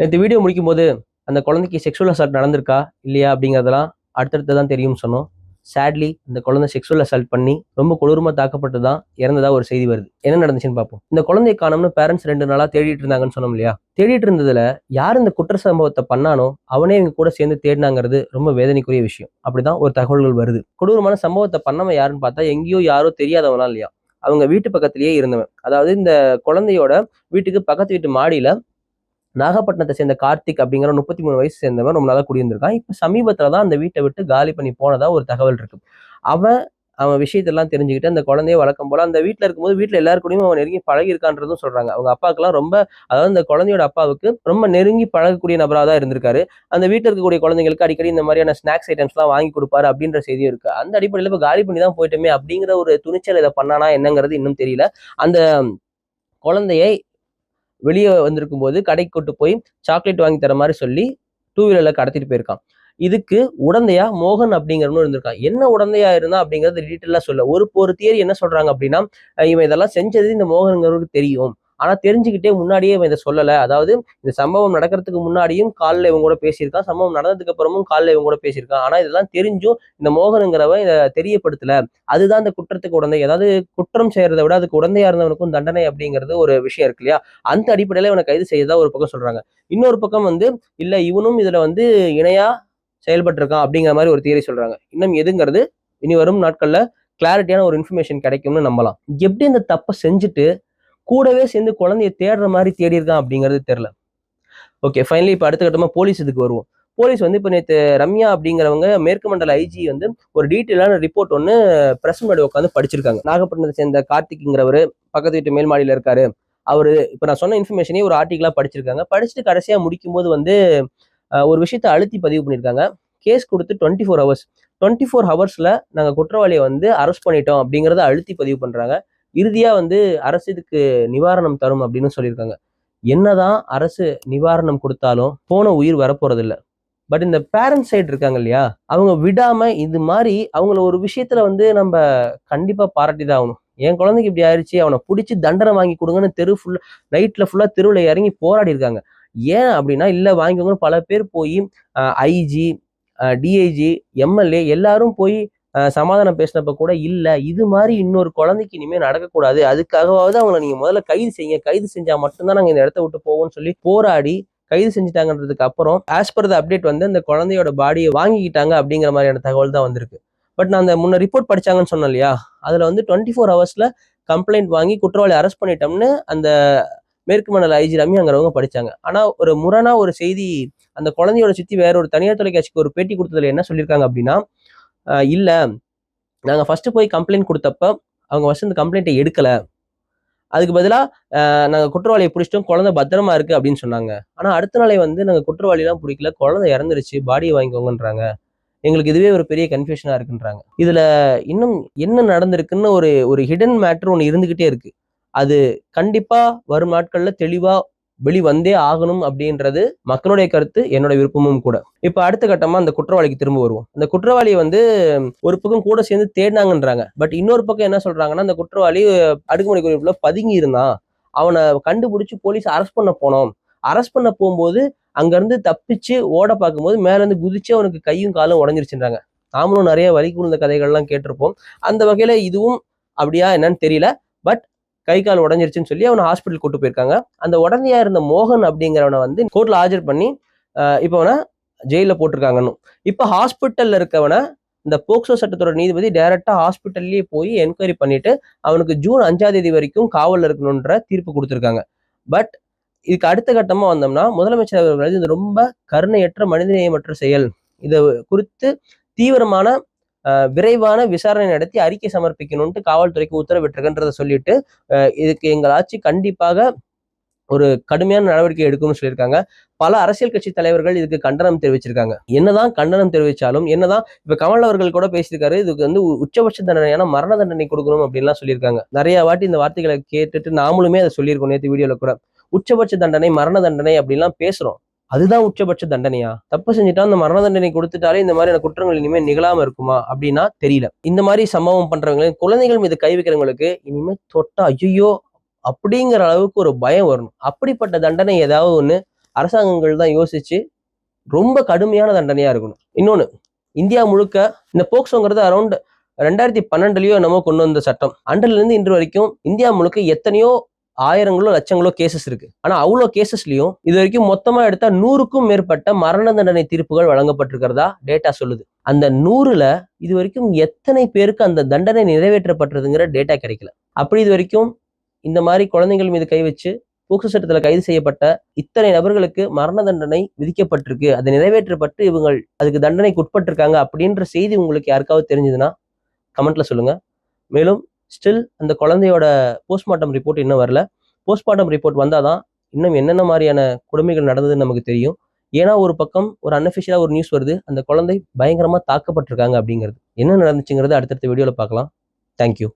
நேற்று வீடியோ முடிக்கும்போது அந்த குழந்தைக்கு செக்ஷுவல் அசால்ட் நடந்திருக்கா இல்லையா அப்படிங்கிறதெல்லாம் அடுத்தடுத்து தான் தெரியும்னு சொன்னோம். சேட்லி அந்த குழந்தை செக்ஷுவல் அசால்ட் பண்ணி ரொம்ப கொடூரமா தாக்கப்பட்டு தான் இறந்ததா ஒரு செய்தி வருது. என்ன நடந்துச்சுன்னு பார்ப்போம். இந்த குழந்தையை காணோம்னு பேரண்ட்ஸ் 2 நாளா தேடிட்டு இருந்தாங்கன்னு சொன்னோம் இல்லையா? தேடிட்டு இருந்ததுல யார் இந்த குற்ற சம்பவத்தை பண்ணானோ அவனே இவங்க கூட சேர்ந்து தேடினாங்கிறது ரொம்ப வேதனைக்குரிய விஷயம். அப்படிதான் ஒரு தகவல்கள் வருது. கொடூரமான சம்பவத்தை பண்ணவன் யாருன்னு பார்த்தா எங்கேயோ யாரோ தெரியாதவனா இல்லையா? அவங்க வீட்டு பக்கத்திலேயே இருந்தவன். அதாவது இந்த குழந்தையோட வீட்டுக்கு பக்கத்து வீட்டு மாடியில நாகப்பட்டினத்தை சேர்ந்த கார்த்திக் அப்படிங்கிற 33 வயசு சேர்ந்தவன் ரொம்ப நாளா குடியிருந்திருக்கான். இப்ப சமீபத்துல தான் அந்த வீட்டை விட்டு காலி பண்ணி போனதா ஒரு தகவல் இருக்கு. அவன் அவன் விஷயத்தெல்லாம் தெரிஞ்சுக்கிட்டு அந்த குழந்தைய வழக்கம் போல அந்த வீட்டுல இருக்கும்போது வீட்டுல எல்லாரு கூடயும் அவன் நெருங்கி பழகி இருக்கான்றதும் சொல்றாங்க. அவங்க அப்பாவுக்குலாம் ரொம்ப, அதாவது இந்த குழந்தையோட அப்பாவுக்கு ரொம்ப நெருங்கி பழகக்கூடிய நபரா தான் இருந்திருக்காரு. அந்த வீட்டுல இருக்கக்கூடிய குழந்தைங்களுக்கு அடிக்கடி இந்த மாதிரியான ஸ்நாக்ஸ் ஐட்டம்ஸ் எல்லாம் வாங்கி கொடுப்பாரு அப்படின்ற செய்தியும் இருக்கு. அந்த அடிப்படையில இப்ப காலி பண்ணி தான் போயிட்டோமே அப்படிங்கிற ஒரு துணிச்சல் இதை பண்ணானா என்னங்கிறது இன்னும் தெரியல. அந்த குழந்தையை வெளியே வந்திருக்கும் போது கடைக்கு கூட்டு போய் சாக்லேட் வாங்கி தர மாதிரி சொல்லி 2 வீலர்ல கடத்திட்டு போயிருக்கான். இதுக்கு உடந்தையா மோகன் அப்படிங்கிறவனும் இருந்திருக்கான். என்ன உடந்தையா இருந்தா அப்படிங்கறது டீட்டெயிலா சொல்ல. ஒரு தியரி என்ன சொல்றாங்க அப்படின்னா, இவன் இதெல்லாம் செஞ்சது இந்த மோகன்ங்கிறவருக்கு தெரியும். ஆனா தெரிஞ்சுக்கிட்டே முன்னாடியே இவன் இதை சொல்லல. அதாவது இந்த சம்பவம் நடக்கிறதுக்கு முன்னாடியும் கால்ல இவங்க கூட பேசியிருக்கான். சம்பவம் நடந்ததுக்கு அப்புறமும் கால்ல இவங்க கூட பேசியிருக்கான். ஆனா இதெல்லாம் தெரிஞ்சும் இந்த மோகனுங்கிறவன் இதை தெரியப்படுத்தல. அதுதான் இந்த குற்றத்துக்கு உடந்தை. அதாவது குற்றம் செய்யறதை விட அதுக்கு உடந்தையா இருந்தவனுக்கும் தண்டனை அப்படிங்கிறது ஒரு விஷயம் இருக்கு இல்லையா? அந்த அடிப்படையில இவனை கைது செய்யறதா ஒரு பக்கம் சொல்றாங்க. இன்னொரு பக்கம் இல்ல இவனும் இதுல இணையா செயல்பட்டு இருக்கான் அப்படிங்கிற மாதிரி ஒரு தியரி சொல்றாங்க. இன்னும் எதுங்கிறது இனி வரும் நாட்கள்ல கிளாரிட்டியான ஒரு இன்ஃபர்மேஷன் கிடைக்கும்னு நம்பலாம். எப்படி இந்த தப்பை செஞ்சுட்டு கூடவே சேர்ந்து குழந்தைய தேடுற மாதிரி தேடி இருக்கான் அப்படிங்கிறது தெரியல. ஓகே, ஃபைனலி இப்ப அடுத்த கட்டமா போலீஸ் இதுக்கு வருவோம். போலீஸ் இப்ப நேற்று ரம்யா அப்படிங்கிறவங்க மேற்கு மண்டல ஐஜி ஒரு டீட்டெயிலான ரிப்போர்ட் ஒன்று பிரஸ் முன்னாடி உட்காந்து படிச்சிருக்காங்க. நாகப்பட்டினத்தை சேர்ந்த கார்த்திக்ங்கிறவரு பக்கத்து வீட்டு மேல் மாடியில இருக்காரு. அவரு இப்ப நான் சொன்ன இன்ஃபர்மேஷனே ஒரு ஆர்டிகலா படிச்சிருக்காங்க. படிச்சுட்டு கடைசியா முடிக்கும் போது ஒரு விஷயத்த அழுத்தி பதிவு பண்ணியிருக்காங்க. கேஸ் கொடுத்து 24 ஹவர்ஸ்ல நாங்க குற்றவாளியை அரெஸ்ட் பண்ணிட்டோம் அப்படிங்கறத அழுத்தி பதிவு பண்றாங்க. இறுதியா அரசு இதுக்கு நிவாரணம் தரும் அப்படின்னு சொல்லியிருக்காங்க. என்னதான் அரசு நிவாரணம் கொடுத்தாலும் போன உயிர் வரப்போறது இல்ல. பட் இந்த பேரண்ட் சைடு இருக்காங்க இல்லையா, அவங்க விடாம இது மாதிரி அவங்கள ஒரு விஷயத்துல நம்ம கண்டிப்பா பாராட்டிதான் ஆகணும். என் குழந்தைக்கு இப்படி ஆயிடுச்சு, அவனை பிடிச்சி தண்டனை வாங்கி கொடுங்கன்னு தெரு ஃபுல்லா நைட்ல ஃபுல்லா தெருவில் இறங்கி போராடி இருக்காங்க. ஏன் அப்படின்னா இல்ல வாங்கிக்கோங்கன்னு பல பேர் போய் ஐஜி, டிஐஜி, எம்எல்ஏ எல்லாரும் போய் சமாதானம் பேசினப்ப கூட இல்ல இது மாதிரி இன்னொரு குழந்தைக்கு இனிமே நடக்கக்கூடாது, அதுக்காகவாவது அவங்களை நீங்க முதல்ல கைது செய்யுங்க, கைது செஞ்சா மட்டும்தான் நாங்க இந்த இடத்த விட்டு போவோம்னு சொல்லி போராடி கைது செஞ்சுட்டாங்கன்றதுக்கு அப்புறம் ஆஸ் பர் த அப்டேட் அந்த குழந்தையோட பாடியை வாங்கிக்கிட்டாங்க அப்படிங்கிற மாதிரியான தகவல் தான் வந்திருக்கு. பட் நான் அந்த முன்ன ரிப்போர்ட் படிச்சாங்கன்னு சொன்னேன் இல்லையா, அதுல 24 ஹவர்ஸ்ல கம்ப்ளைண்ட் வாங்கி குற்றவாளி அரெஸ்ட் பண்ணிட்டோம்னு அந்த மேற்கு மண்டல ஐஜி ரம்யாங்கிறவங்க படிச்சாங்க. ஆனா ஒரு முரணா ஒரு செய்தி அந்த குழந்தையோட சுத்தி வேற ஒரு தனியார் தொலைக்காட்சிக்கு ஒரு பேட்டி கொடுத்ததுல என்ன சொல்லியிருக்காங்க அப்படின்னா, இல்ல நாங்க ஃபர்ஸ்ட் போய் கம்ப்ளைண்ட் கொடுத்தப்ப அவங்க இந்த கம்ப்ளைண்ட்டை எடுக்கல, அதுக்கு பதிலா நாங்க குற்றவாளியை பிடிச்சிட்டோம், குழந்தை பத்திரமா இருக்கு அப்படின்னு சொன்னாங்க. ஆனா அடுத்த நாளே நாங்க குற்றவாளி எல்லாம் பிடிக்கல, குழந்தை இறந்துருச்சு, பாடியை வாங்கிக்கோங்கன்றாங்க. எங்களுக்கு இதுவே ஒரு பெரிய கன்ஃபியூஷனா இருக்குன்றாங்க. இதுல இன்னும் என்ன நடந்திருக்குன்னு ஒரு ஒரு ஹிடன் மேட்டர் ஒன்று இருந்துகிட்டே இருக்கு. அது கண்டிப்பா வரும் நாட்கள்ல தெளிவா வெளிவந்தே ஆகணும் அப்படின்றது மக்களுடைய கருத்து, என்னோட விருப்பமும் கூட. இப்ப அடுத்த கட்டமா அந்த குற்றவாளிக்கு திரும்ப வருவோம். அந்த குற்றவாளியை ஒரு பக்கம் கூட சேர்ந்து தேடினாங்கன்றாங்க. பட் இன்னொரு பக்கம் என்ன சொல்றாங்கன்னா, அந்த குற்றவாளி அடுக்குமுறை குடியிருப்புல பதுங்கி இருந்தான், அவனை கண்டுபிடிச்சு போலீஸ் அரெஸ்ட் பண்ண போனோம், அரெஸ்ட் பண்ண போகும்போது அங்க இருந்து தப்பிச்சு ஓட பார்க்கும்போது மேல இருந்து குதிச்சு அவனுக்கு கையும் காலும் உடஞ்சிருச்சுன்றாங்க. நாமளும் நிறைய வலி கூர்ந்த கதைகள்லாம் கேட்டிருப்போம். அந்த வகையில இதுவும் அப்படியா என்னன்னு தெரியல. பட் கை கால் உடஞ்சிருச்சுன்னு சொல்லி அவனை ஹாஸ்பிட்டல் கூட்டு போயிருக்காங்க. அந்த உடனடியா இருந்த மோகன் அப்படிங்கிறவனை கோர்ட்ல ஆஜர் பண்ணி இப்ப அவனை ஜெயில போட்டிருக்காங்கன்னு. இப்ப ஹாஸ்பிட்டல்ல இருக்கவனை இந்த போக்சோ சட்டத்தோட நீதிபதி டைரக்டா ஹாஸ்பிட்டல்லயே போய் என்கொயரி பண்ணிட்டு அவனுக்கு ஜூன் 5ஆம் தேதி வரைக்கும் காவல்ல இருக்கணும்ன்ற தீர்ப்பு கொடுத்திருக்காங்க. பட் இதுக்கு அடுத்த கட்டமா வந்தோம்னா முதலமைச்சர் அவர்கள் இது ரொம்ப கருணையற்ற மனிதநேயமற்ற செயல், இதை குறித்து தீவிரமான விரைவான விசாரணை நடத்தி அறிக்கை சமர்ப்பிக்கணும்ட்டு காவல்துறைக்கு உத்தரவிட்டிருக்கின்றதை சொல்லிட்டு இதுக்கு எங்கள் ஆட்சி கண்டிப்பாக ஒரு கடுமையான நடவடிக்கை எடுக்கும்னு சொல்லியிருக்காங்க. பல அரசியல் கட்சி தலைவர்கள் இதுக்கு கண்டனம் தெரிவிச்சிருக்காங்க. என்னதான் கண்டனம் தெரிவிச்சாலும், என்னதான் இப்ப கமல் அவர்கள் கூட பேசியிருக்காரு, இதுக்கு உச்சபட்ச தண்டனையான மரண தண்டனை கொடுக்கணும் அப்படின்லாம் சொல்லியிருக்காங்க. நிறைய வாட்டி இந்த வார்த்தைகளை கேட்டுட்டு நாமளுமே அதை சொல்லியிருக்கோம் நேற்று வீடியோல கூட. உச்சபட்ச தண்டனை, மரண தண்டனை அப்படின்லாம் பேசுறோம். அதுதான் உச்சபட்ச தண்டனையா? தப்பு செஞ்சுட்டா அந்த மரண தண்டனை கொடுத்துட்டாலே இந்த மாதிரியான குற்றங்கள் இனிமேல் நிகழாம இருக்குமா அப்படின்னா தெரியல. இந்த மாதிரி சம்பவம் பண்றவங்க, குழந்தைகள் மீது கை வைக்கிறவங்களுக்கு இனிமேல் தொட்டா ஐயோ அப்படிங்கிற அளவுக்கு ஒரு பயம் வரணும். அப்படிப்பட்ட தண்டனை ஏதாவது ஒண்ணு அரசாங்கங்கள் தான் யோசிச்சு ரொம்ப கடுமையான தண்டனையா இருக்கணும். இன்னொன்னு, இந்தியா முழுக்க இந்த போக்சோங்கிறது அரௌண்ட் 2012லயோ என்னமோ கொண்டு வந்த சட்டம். அன்றிலிருந்து இருந்து இன்று வரைக்கும் இந்தியா முழுக்க எத்தனையோ ஆயிரங்களோ லட்சங்களோ கேசஸ் இருக்கு. ஆனா அவ்வளோ கேசஸ்லயும் இது வரைக்கும் மொத்தமா எடுத்தா 100க்கும் மேற்பட்ட மரண தண்டனை தீர்ப்புகள் வழங்கப்பட்டிருக்கிறதா டேட்டா சொல்லுது. அந்த 100ல இது வரைக்கும் எத்தனை பேருக்கு அந்த தண்டனை நிறைவேற்றப்பட்டதுங்கிற டேட்டா கிடைக்கல. அப்படி இது வரைக்கும் இந்த மாதிரி குழந்தைகள் மீது கை வச்சு போக்சோ சட்டத்துல கைது செய்யப்பட்ட இத்தனை நபர்களுக்கு மரண தண்டனை விதிக்கப்பட்டிருக்கு, அது நிறைவேற்றப்பட்டு இவங்க அதுக்கு தண்டனைக்கு உட்பட்டிருக்காங்க அப்படின்ற செய்தி உங்களுக்கு யாருக்காவது தெரிஞ்சதுன்னா கமெண்ட்ல சொல்லுங்க. மேலும் ஸ்டில் அந்த குழந்தையோட போஸ்ட்மார்ட்டம் ரிப்போர்ட் இன்னும் வரல. போஸ்ட்மார்ட்டம் ரிப்போர்ட் வந்தாதான் இன்னும் என்னென்ன மாதிரியான கொடுமைகள் நடந்ததுன்னு நமக்கு தெரியும். ஏன்னா ஒரு பக்கம் ஒரு அன்அஃபிஷியலா ஒரு நியூஸ் வருது, அந்த குழந்தை பயங்கரமா தாக்கப்பட்டிருக்காங்க அப்படிங்கிறது. என்ன நடந்துச்சுங்கிறது அடுத்தடுத்த வீடியோல பார்க்கலாம். தேங்க்யூ.